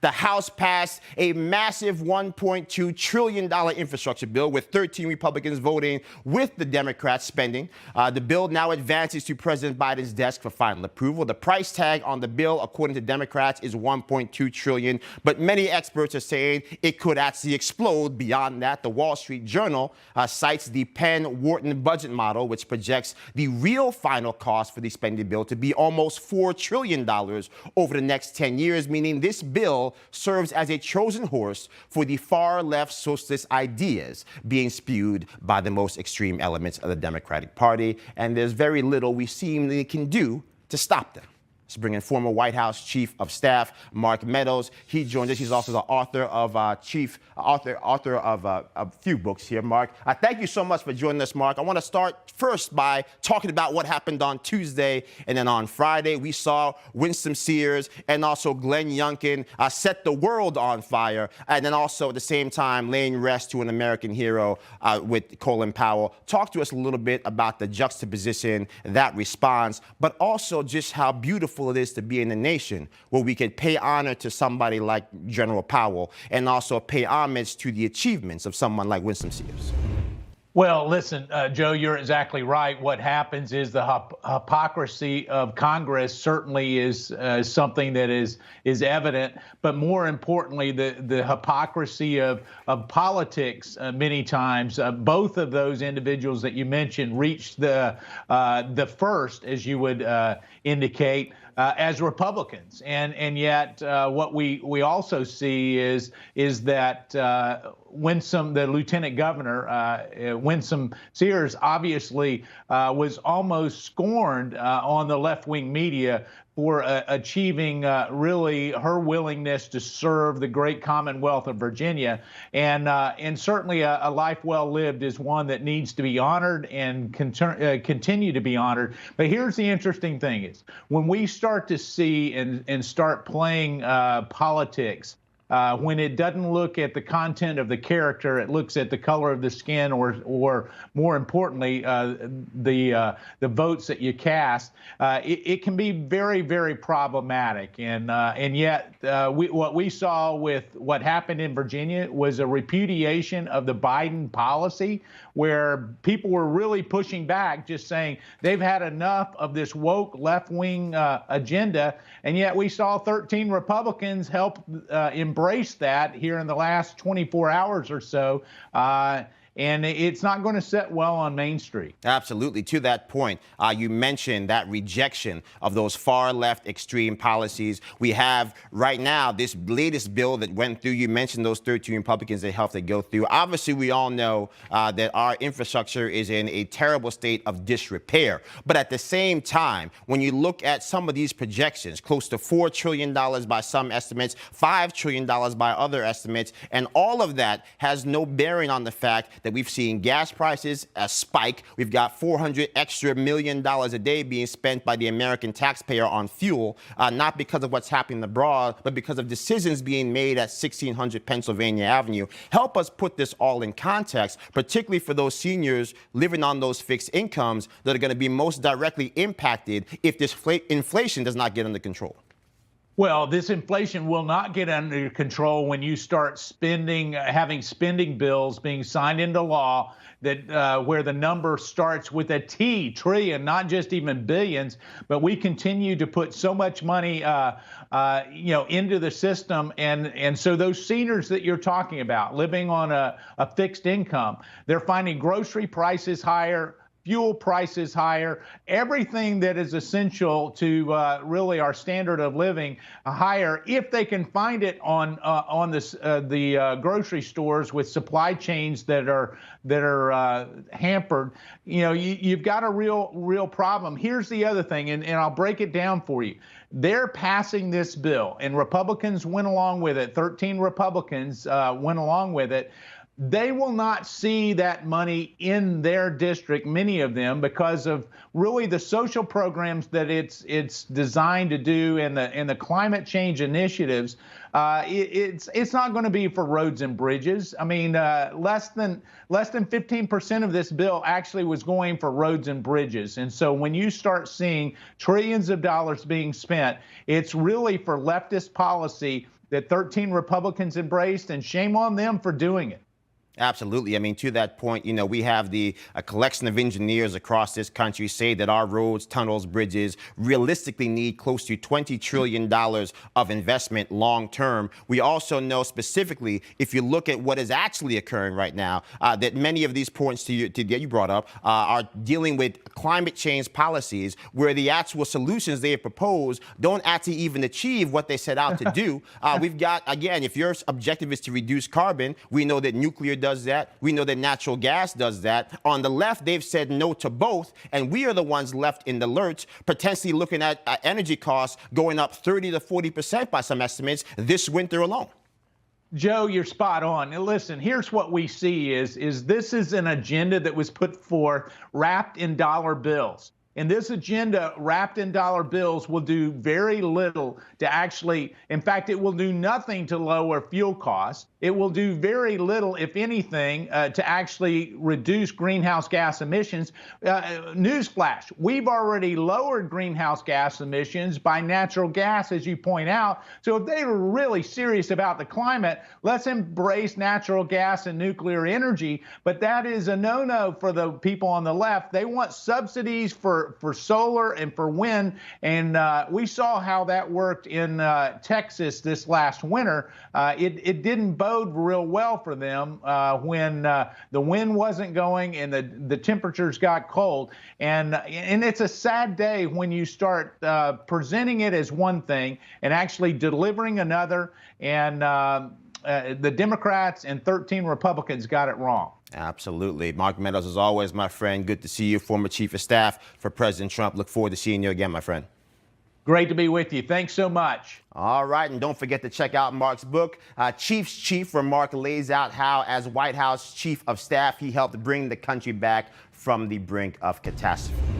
The House passed a massive $1.2 trillion infrastructure bill with 13 Republicans voting with the Democrats spending. The bill now advances to President Biden's desk for final approval. The price tag on the bill, according to Democrats, is $1.2 trillion, but many experts are saying it could actually explode beyond that. The Wall Street Journal cites the Penn-Wharton budget model, which projects the real final cost for the spending bill to be almost $4 trillion over the next 10 years, meaning this bill serves as a Trojan horse for the far-left socialist ideas being spewed by the most extreme elements of the Democratic Party, and there's very little we seemingly can do to stop them. Let's bring in former White House Chief of Staff Mark Meadows. He joins us. He's also the author of a few books here. Mark, thank you so much for joining us, Mark. I want to start first by talking about what happened on Tuesday and then on Friday. We saw Winsome Sears and also Glenn Youngkin set the world on fire, and then also at the same time laying rest to an American hero with Colin Powell. Talk to us a little bit about the juxtaposition, that response, but also just how beautiful it is to be in a nation where we can pay honor to somebody like General Powell and also pay homage to the achievements of someone like Winston Sears. Well, listen, Joe, you're exactly right. What happens is the hypocrisy of Congress certainly is something that is evident, but more importantly, the hypocrisy of politics many times. Both of those individuals that you mentioned reached the first, as you would indicate, as Republicans, and yet what we also see is that Winsome, the Lieutenant Governor, Winsome Sears, obviously was almost scorned on the left-wing media for achieving really her willingness to serve the great Commonwealth of Virginia, and certainly a life well lived is one that needs to be honored and continue to be honored. But here's the interesting thing: is when we start to see and start playing politics. When it doesn't look at the content of the character, it looks at the color of the skin, or more importantly, the votes that you cast. It can be very, very problematic, and yet what we saw with what happened in Virginia was a repudiation of the Biden policy, where people were really pushing back, just saying they've had enough of this woke left-wing agenda, and yet we saw 13 Republicans help embrace that here in the last 24 hours or so. And it's not going to sit well on Main Street. Absolutely. To that point, you mentioned that rejection of those far left extreme policies. We have right now this latest bill that went through. You mentioned those 13 Republicans that helped it go through. Obviously, we all know that our infrastructure is in a terrible state of disrepair. But at the same time, when you look at some of these projections, close to $4 trillion by some estimates, $5 trillion by other estimates, and all of that has no bearing on the fact that we've seen gas prices spike. We've got $400 million extra a day being spent by the American taxpayer on fuel, not because of what's happening abroad, but because of decisions being made at 1600 Pennsylvania Avenue. Help us put this all in context, particularly for those seniors living on those fixed incomes that are going to be most directly impacted if this inflation does not get under control. Well, this inflation will not get under control when you start spending, having spending bills being signed into law that where the number starts with a T, trillion, not just even billions. But we continue to put so much money, into the system, and so those seniors that you're talking about, living on a fixed income, they're finding grocery prices higher, fuel prices higher, everything that is essential to really our standard of living higher, if they can find it on the grocery stores with supply chains that are hampered. You've got a real problem. Here's the other thing, and I'll break it down for you. They're passing this bill, and Republicans went along with it. 13 Republicans went along with it. They will not see that money in their district, many of them, because of really the social programs that it's designed to do, and the climate change initiatives. It's not going to be for roads and bridges. I mean, less than 15% of this bill actually was going for roads and bridges. And so when you start seeing trillions of dollars being spent, it's really for leftist policy that 13 Republicans embraced, and shame on them for doing it. Absolutely. I mean, to that point, we have a collection of engineers across this country say that our roads, tunnels, bridges realistically need close to $20 trillion of investment long term. We also know specifically, if you look at what is actually occurring right now, that many of these points that you brought up are dealing with climate change policies where the actual solutions they have proposed don't actually even achieve what they set out to do. We've got, again, if your objective is to reduce carbon, we know that nuclear does that. We know that natural gas does that. On the left, they've said no to both, and we are the ones left in the lurch, potentially looking at energy costs going up 30 to 40% by some estimates this winter alone. Joe, you're spot on. Now, listen, here's what we see is this is an agenda that was put forth wrapped in dollar bills. And this agenda wrapped in dollar bills will do very little to actually, in fact, it will do nothing to lower fuel costs. It will do very little, if anything, to actually reduce greenhouse gas emissions. Newsflash, we've already lowered greenhouse gas emissions by natural gas, as you point out. So if they were really serious about the climate, let's embrace natural gas and nuclear energy. But that is a no-no for the people on the left. They want subsidies for solar and for wind. And we saw how that worked in Texas this last winter. It didn't bode real well for them when the wind wasn't going and the temperatures got cold. And it's a sad day when you start presenting it as one thing and actually delivering another. And the Democrats and 13 Republicans got it wrong. Absolutely. Mark Meadows, as always, my friend. Good to see you, former chief of staff for President Trump. Look forward to seeing you again, my friend. Great to be with you. Thanks so much. All right. And don't forget to check out Mark's book, Chief's Chief, where Mark lays out how, as White House chief of staff, he helped bring the country back from the brink of catastrophe.